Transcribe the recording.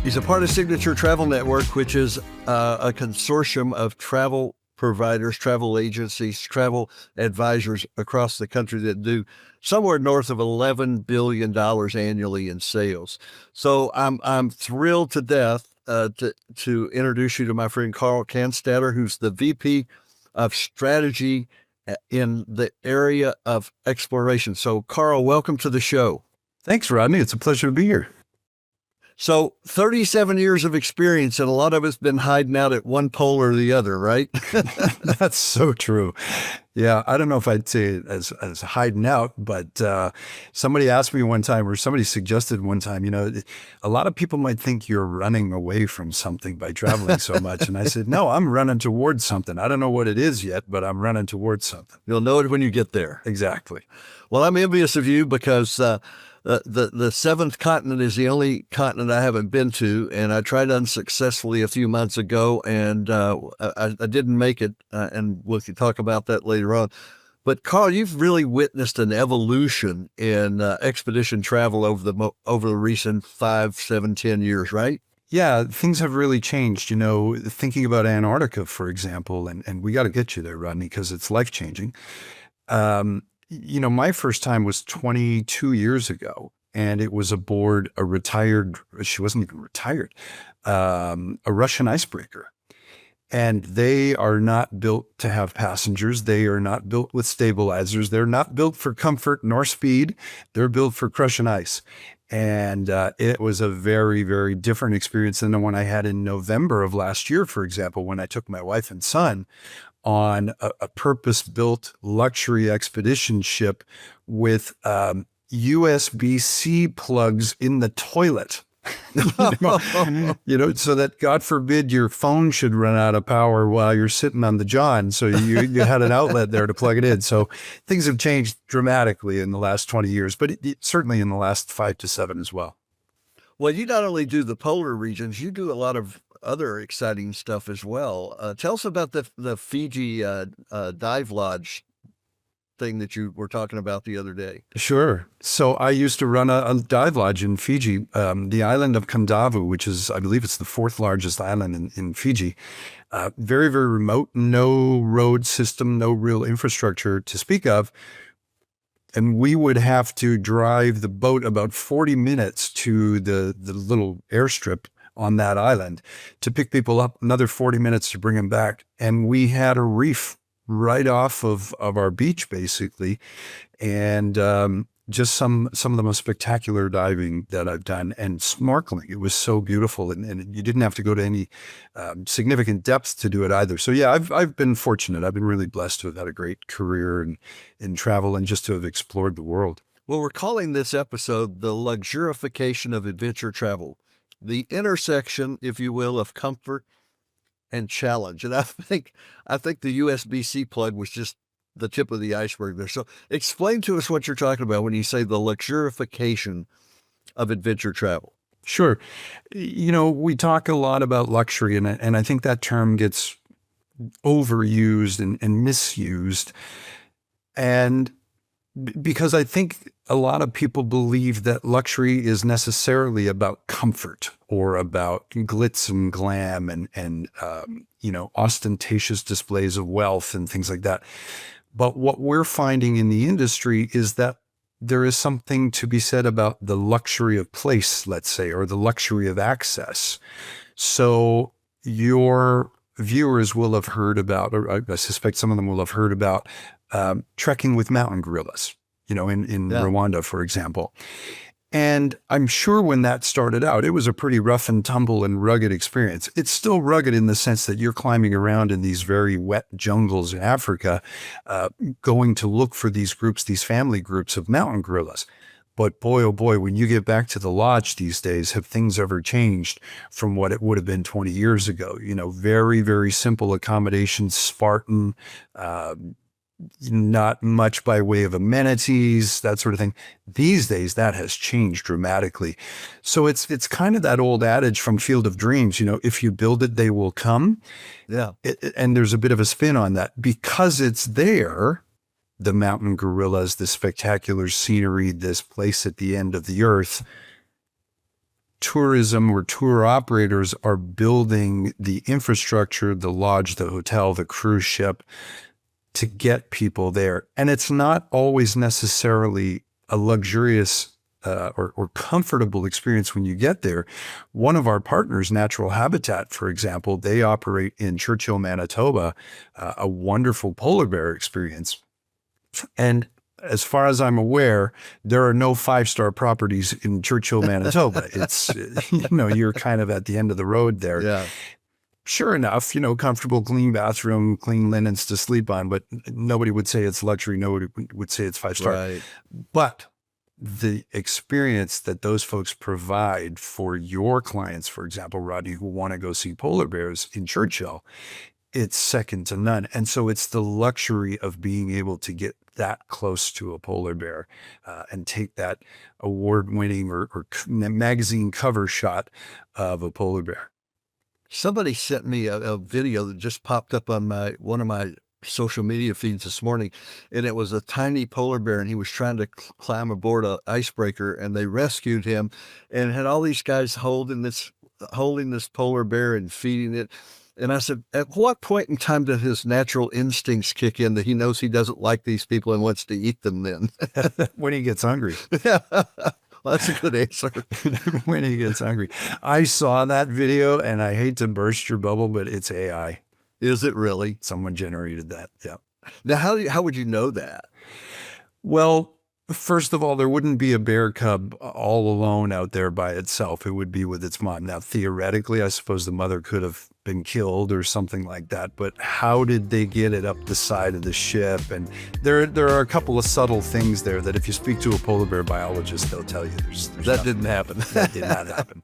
He's a part of Signature Travel Network, which is a consortium of travel providers, travel agencies, travel advisors across the country that do somewhere north of $11 billion annually in sales. So I'm thrilled to death to introduce you to my friend Karl Kannstadter, who's the VP of Strategy in the area of exploration. So Karl, welcome to the show. Thanks, Rodney. It's a pleasure to be here. So 37 years of experience, and a lot of it's been hiding out at one pole or the other, right? That's so true. Yeah, I don't know if I'd say it as hiding out, but somebody asked me one time, or somebody suggested one time, a lot of people might think you're running away from something by traveling so much. And I said, no, I'm running towards something. I don't know what it is yet, but I'm running towards something. You'll know it when you get there. Exactly. Well, I'm envious of you because the seventh continent is the only continent I haven't been to, and I tried unsuccessfully a few months ago, and I didn't make it, and we can talk about that later on. But Karl, you've really witnessed an evolution in expedition travel over the recent 5, 7, 10 years, right? Yeah, things have really changed. Thinking about Antarctica, for example, and we got to get you there, Rodney, because it's life-changing. My first time was 22 years ago, and it was aboard she wasn't even retired, a Russian icebreaker. And they are not built to have passengers. They are not built with stabilizers. They're not built for comfort nor speed. They're built for crushing ice. And it was a very, very different experience than the one I had in November of last year, for example, when I took my wife and son on a purpose-built luxury expedition ship with USB-C plugs in the toilet. So that God forbid your phone should run out of power while you're sitting on the john. So you had an outlet there to plug it in. So things have changed dramatically in the last 20 years, but certainly in the last 5 to 7 as well. Well, you not only do the polar regions, you do a lot of other exciting stuff as well. Tell us about the Fiji dive lodge thing that you were talking about the other day. Sure. So I used to run a dive lodge in Fiji, the island of Kondavu, which is, I believe it's the 4th largest island in Fiji. Very, very remote, no road system, no real infrastructure to speak of. And we would have to drive the boat about 40 minutes to the little airstrip on that island to pick people up, another 40 minutes to bring them back. And we had a reef right off of our beach, basically. And just some of the most spectacular diving that I've done, and snorkeling. It was so beautiful, and you didn't have to go to any significant depth to do it either. So yeah, I've been fortunate. I've been really blessed to have had a great career in travel and just to have explored the world. Well, we're calling this episode the Luxurification of Adventure Travel, the intersection, if you will, of comfort and challenge. And I think the USB-C plug was just the tip of the iceberg there. So explain to us what you're talking about when you say the luxurification of adventure travel. Sure. We talk a lot about luxury, and I think that term gets overused and misused. And because I think a lot of people believe that luxury is necessarily about comfort or about glitz and glam and ostentatious displays of wealth and things like that. But what we're finding in the industry is that there is something to be said about the luxury of place, let's say, or the luxury of access. So your viewers will have heard about, or I suspect some of them will have heard about, trekking with mountain gorillas, in Rwanda, for example. And I'm sure when that started out, it was a pretty rough and tumble and rugged experience. It's still rugged in the sense that you're climbing around in these very wet jungles in Africa, going to look for these groups, these family groups of mountain gorillas. But boy, oh boy, when you get back to the lodge these days, have things ever changed from what it would have been 20 years ago? Very, very simple accommodations, Spartan, not much by way of amenities, that sort of thing. These days, that has changed dramatically. So it's kind of that old adage from Field of Dreams, if you build it, they will come. Yeah. And there's a bit of a spin on that. Because it's there, the mountain gorillas, the spectacular scenery, this place at the end of the earth, tourism or tour operators are building the infrastructure, the lodge, the hotel, the cruise ship to get people there. And it's not always necessarily a luxurious or comfortable experience when you get there. One of our partners, Natural Habitat, for example, they operate in Churchill, Manitoba, a wonderful polar bear experience. And as far as I'm aware, there are no 5-star properties in Churchill, Manitoba. It's, you're kind of at the end of the road there. Yeah. Sure enough, comfortable, clean bathroom, clean linens to sleep on, but nobody would say it's luxury. Nobody would say it's 5-star. Right. But the experience that those folks provide for your clients, for example, Rodney, who want to go see polar bears in Churchill, it's second to none. And so it's the luxury of being able to get that close to a polar bear and take that award-winning or magazine cover shot of a polar bear. Somebody sent me a video that just popped up on one of my social media feeds this morning, and it was a tiny polar bear, and he was trying to climb aboard an icebreaker, and they rescued him, and had all these guys holding this polar bear and feeding it. And I said, at what point in time did his natural instincts kick in that he knows he doesn't like these people and wants to eat them then? When he gets hungry. Well, that's a good answer. When he gets hungry. I saw that video, and I hate to burst your bubble, but it's AI. Is it really? Someone generated that. Yeah. Now, how would you know that? Well, first of all, there wouldn't be a bear cub all alone out there by itself. It would be with its mom. Now, theoretically, I suppose the mother could have been killed or something like that. But how did they get it up the side of the ship? And there are a couple of subtle things there that if you speak to a polar bear biologist, they'll tell you. There's That didn't happen. That did not happen.